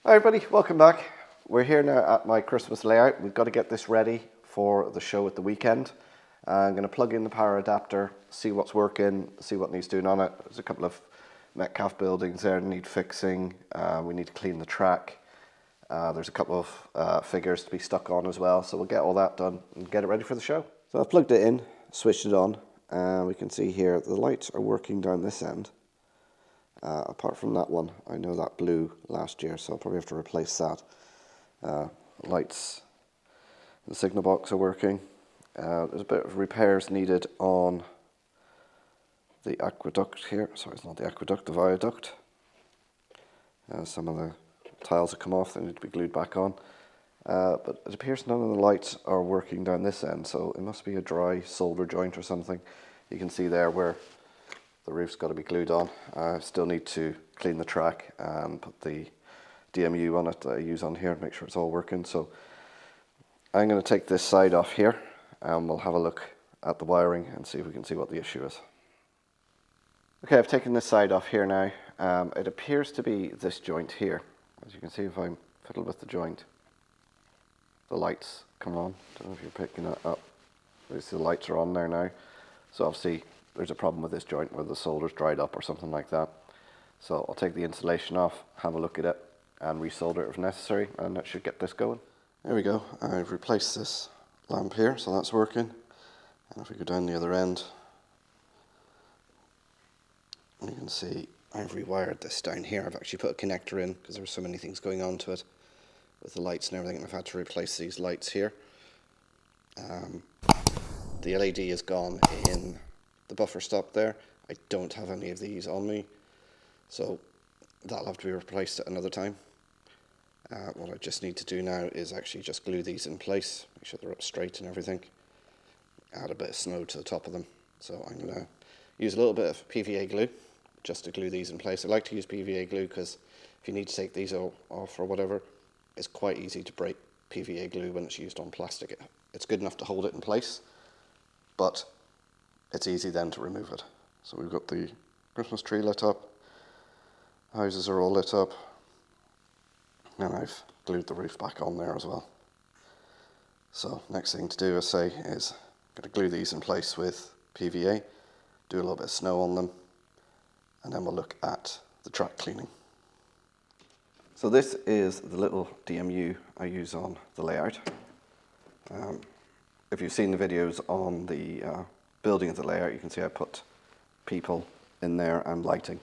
Hi everybody, welcome back. We're here now at my Christmas layout. We've got to get this ready for the show at the weekend. I'm going to plug in the power adapter, see what's working, see what needs doing on it. There's a couple of Metcalf buildings there that need fixing. We need to clean the track. There's a couple of figures to be stuck on as well, so we'll get all that done and get it ready for the show. So I've plugged it in, switched it on, and we can see here the lights are working down this end. Apart from that one, I know that blew last year, so I'll probably have to replace that. Lights in the signal box are working. There's a bit of repairs needed on the aqueduct here. Sorry, it's not the aqueduct, the viaduct. Some of the tiles have come off, they need to be glued back on. But it appears none of the lights are working down this end, so it must be a dry solder joint or something. You can see there where the roof's got to be glued on. I still need to clean the track and put the DMU on it that I use on here, make sure it's all working. So I'm going to take this side off here and we'll have a look at the wiring and see if we can see what the issue is. Okay, I've taken this side off here now. It appears to be this joint here. As you can see, if I fiddle with the joint, the lights come on. Don't know if you're picking that up. You see the lights are on there now. So obviously there's a problem with this joint where the solder's dried up or something like that. So I'll take the insulation off, have a look at it, and resolder it if necessary, and that should get this going. There we go. I've replaced this lamp here, so that's working. And if we go down the other end, you can see I've rewired this down here. I've actually put a connector in because there were so many things going on to it with the lights and everything, and I've had to replace these lights here. The LED is gone in the buffer stop there. I don't have any of these on me, so that'll have to be replaced at another time. What I just need to do now is actually just glue these in place, make sure they're up straight and everything. Add a bit of snow to the top of them. So I'm going to use a little bit of PVA glue just to glue these in place. I like to use PVA glue because if you need to take these off or whatever, it's quite easy to break PVA glue when it's used on plastic. It's good enough to hold it in place, but it's easy then to remove it. So we've got the Christmas tree lit up, houses are all lit up, and I've glued the roof back on there as well. So next thing to do, is got to glue these in place with PVA, do a little bit of snow on them, and then we'll look at the track cleaning. So this is the little DMU I use on the layout. If you've seen the videos on the building of the layout, you can see I put people in there and lighting.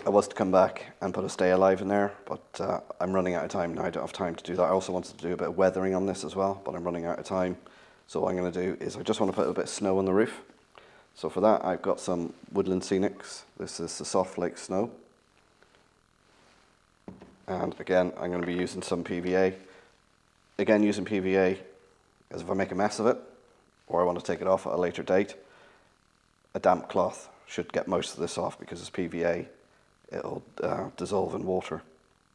I was to come back and put a stay alive in there, but I'm running out of time now. I don't have time to do that. I also wanted to do a bit of weathering on this as well, but I'm running out of time. So what I'm going to do is I just want to put a bit of snow on the roof. So for that, I've got some Woodland Scenics. This is the soft flake snow. And again, I'm going to be using some PVA. Again, using PVA as if I make a mess of it, or I want to take it off at a later date, a damp cloth should get most of this off because it's PVA, it'll dissolve in water.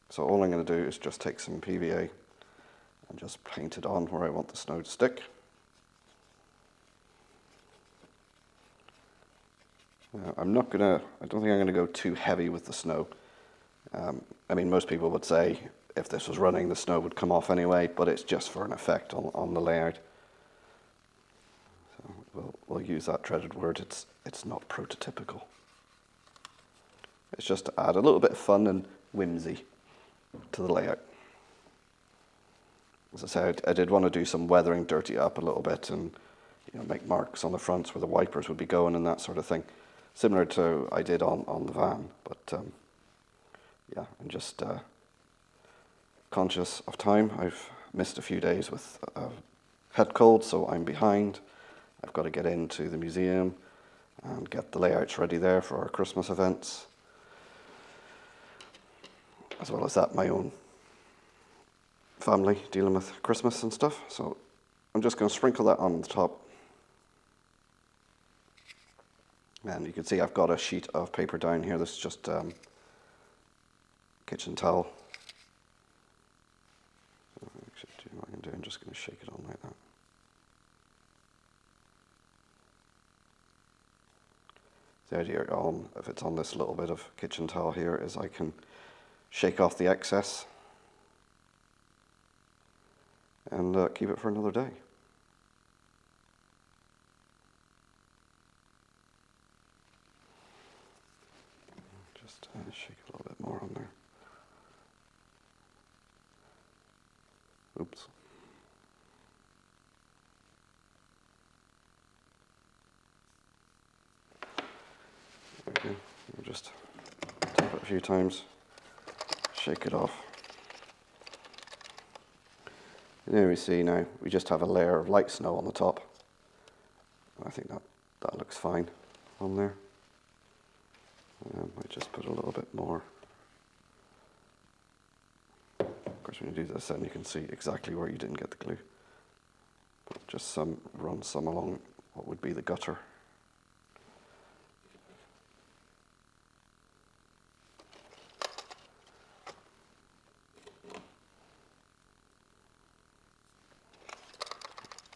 So all I'm going to do is just take some PVA and just paint it on where I want the snow to stick. I don't think I'm going to go too heavy with the snow. I mean, most people would say if this was running, the snow would come off anyway, but it's just for an effect on the layout. So we'll use that dreaded word. It's not prototypical. It's just to add a little bit of fun and whimsy to the layout. As I said, I did want to do some weathering, dirty it up a little bit, and make marks on the fronts where the wipers would be going and that sort of thing, similar to I did on the van. But yeah, I'm just conscious of time. I've missed a few days with head cold, so I'm behind. I've got to get into the museum and get the layouts ready there for our Christmas events. As well as that, my own family dealing with Christmas and stuff. So I'm just going to sprinkle that on the top. And you can see I've got a sheet of paper down here. This is just kitchen towel. Actually, what I can do, I'm just going to shake it on like that. The idea if it's on this little bit of kitchen towel here is I can shake off the excess, and keep it for another day. Just shake a little bit more on there. Oops. There we go. We'll just tap it a few times, shake it off. And there we see now, we just have a layer of light snow on the top. I think that looks fine on there. I just put a little bit more. Of course, when you do this, then you can see exactly where you didn't get the glue. But just run some along what would be the gutter.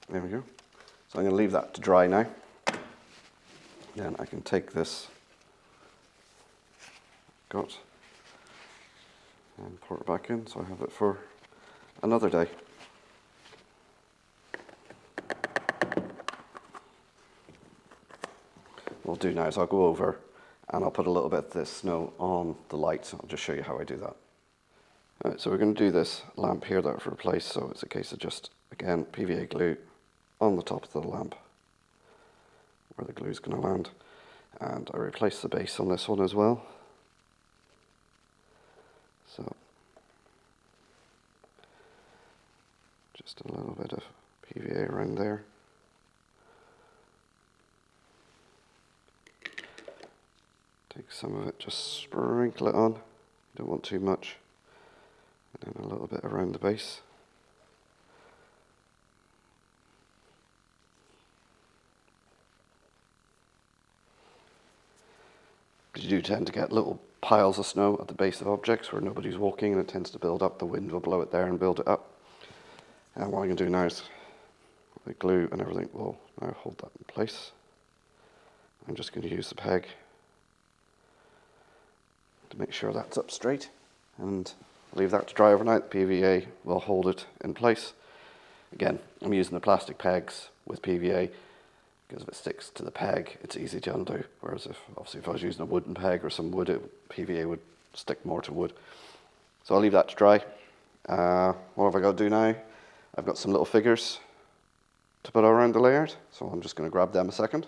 There we go. So I'm going to leave that to dry now. Then I can take this gut and pour it back in, so I have it for another day. What I'll do now is I'll go over and I'll put a little bit of this snow on the lights. I'll just show you how I do that. Alright, so we're going to do this lamp here that I've replaced, so it's a case of just, again, PVA glue on the top of the lamp where the glue is going to land. And I replace the base on this one as well. So just a little bit of PVA around there. Take some of it, just sprinkle it on. You don't want too much. And then a little bit around the base. You do tend to get little piles of snow at the base of objects where nobody's walking, and it tends to build up. The wind will blow it there and build it up. And what I'm going to do now is the glue and everything will now hold that in place. I'm just going to use the peg to make sure that's up straight and leave that to dry overnight. The PVA will hold it in place. Again, I'm using the plastic pegs with PVA because if it sticks to the peg, it's easy to undo. Whereas if I was using a wooden peg or some wood, PVA would stick more to wood. So I'll leave that to dry. What have I got to do now? I've got some little figures to put around the layout, so I'm just going to grab them a second.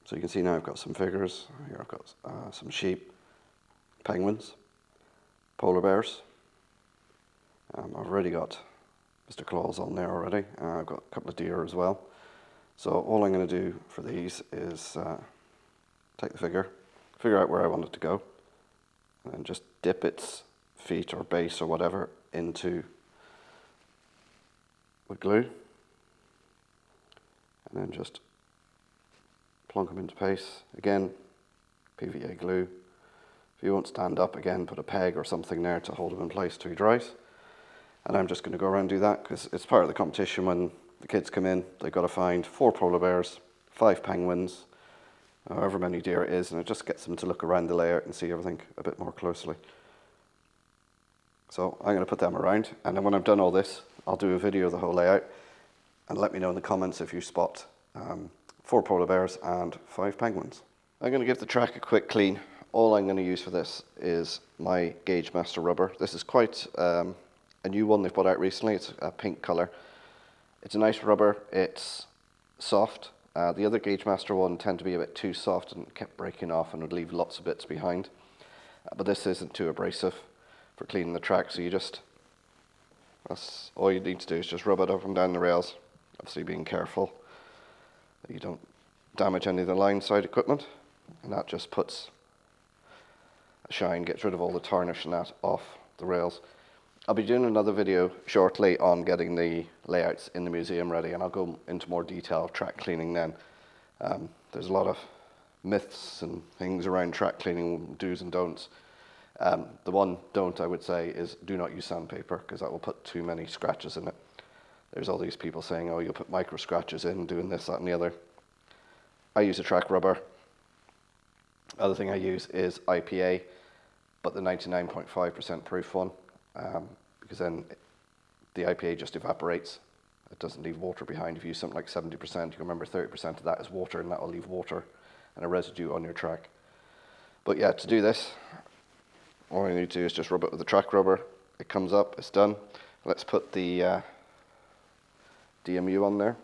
So you can see now I've got some figures. Here I've got some sheep, penguins, polar bears. I've already got Mr. Claus on there already. I've got a couple of deer as well. So all I'm going to do for these is take the figure out where I want it to go, and then just dip its feet or base or whatever into the glue, and then just plonk them into place. Again, PVA glue. If you won't stand up, again, put a peg or something there to hold them in place till he dries. And I'm just going to go around and do that because it's part of the competition. When the kids come in, they've got to find 4 polar bears, 5 penguins, however many deer it is, and it just gets them to look around the layout and see everything a bit more closely. So I'm going to put them around, and then when I've done all this, I'll do a video of the whole layout, and let me know in the comments if you spot 4 polar bears and 5 penguins. I'm going to give the track a quick clean. All I'm going to use for this is my Gauge Master rubber. This is quite a new one they've put out recently. It's a pink colour. It's a nice rubber. It's soft. The other Gauge Master one tended to be a bit too soft and kept breaking off and would leave lots of bits behind. But this isn't too abrasive for cleaning the track, so that's all you need to do is just rub it up and down the rails, obviously being careful that you don't damage any of the line side equipment, and that just puts a shine, gets rid of all the tarnish and that off the rails. I'll be doing another video shortly on getting the layouts in the museum ready, and I'll go into more detail of track cleaning then. There's a lot of myths and things around track cleaning, do's and don'ts. The one don't I would say is do not use sandpaper, because that will put too many scratches in it. There's all these people saying, oh, you'll put micro scratches in, doing this, that and the other. I use a track rubber. Other thing I use is IPA. but the 99.5% proof one, because then the IPA just evaporates. It doesn't leave water behind. If you use something like 70%, you remember 30% of that is water, and that will leave water and a residue on your track. But yeah, to do this, all I need to do is just rub it with the track rubber. It comes up, it's done. Let's put the DMU on there.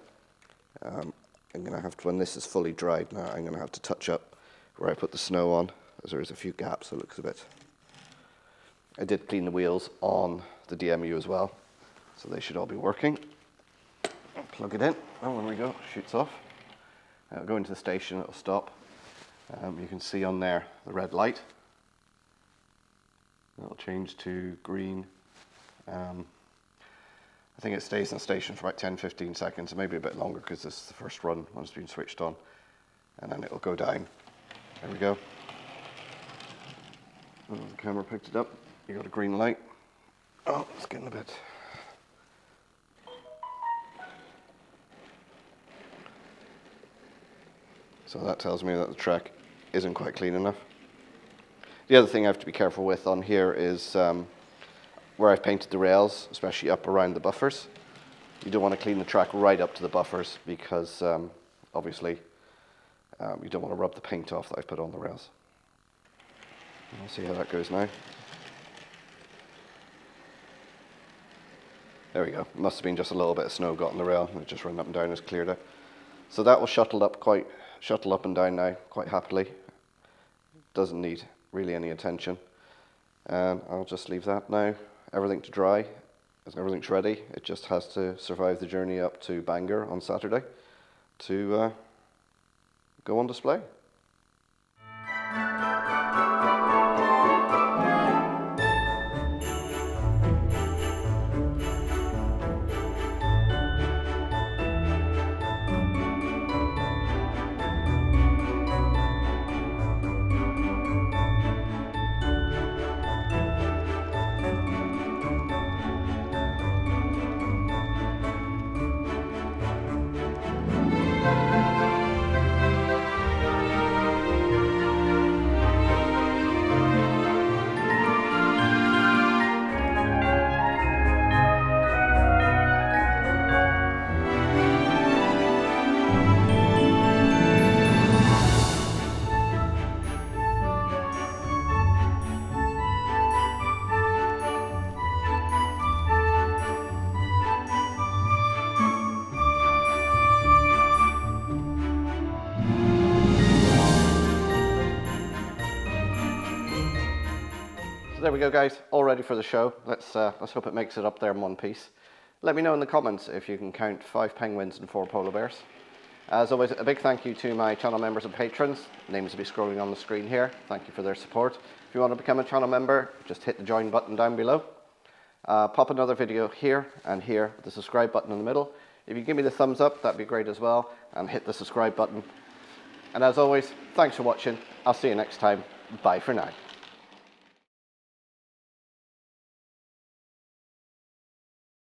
I'm going to have to, when this is fully dried now, I'm going to have to touch up where I put the snow on, as there is a few gaps, so it looks a bit. I did clean the wheels on the DMU as well, so they should all be working. I'll plug it in. Oh, there we go, shoots off. It'll go into the station, it'll stop. You can see on there the red light. It'll change to green. I think it stays in the station for about 10-15 seconds, maybe a bit longer because this is the first run when it's been switched on. And then it'll go down. There we go. Oh, the camera picked it up. You got a green light. Oh, it's getting a bit. So that tells me that the track isn't quite clean enough. The other thing I have to be careful with on here is where I've painted the rails, especially up around the buffers. You don't want to clean the track right up to the buffers because obviously you don't want to rub the paint off that I've put on the rails. We'll see how that goes now. There we go. It must have been just a little bit of snow got on the rail and it just run up and down, it's cleared it. So that will shuttle up and down now quite happily. Doesn't need really any attention. And I'll just leave that now. Everything to dry. Everything's ready. It just has to survive the journey up to Bangor on Saturday to go on display. So there we go, guys, all ready for the show. Let's hope it makes it up there in one piece. Let me know in the comments if you can count 5 penguins and 4 polar bears. As always, a big thank you to my channel members and patrons. Names will be scrolling on the screen here. Thank you for their support. If you want to become a channel member, just hit the join button down below. Pop another video here and here, the subscribe button in the middle. If you give me the thumbs up, that'd be great as well, and hit the subscribe button. And as always, thanks for watching. I'll see you next time. Bye for now.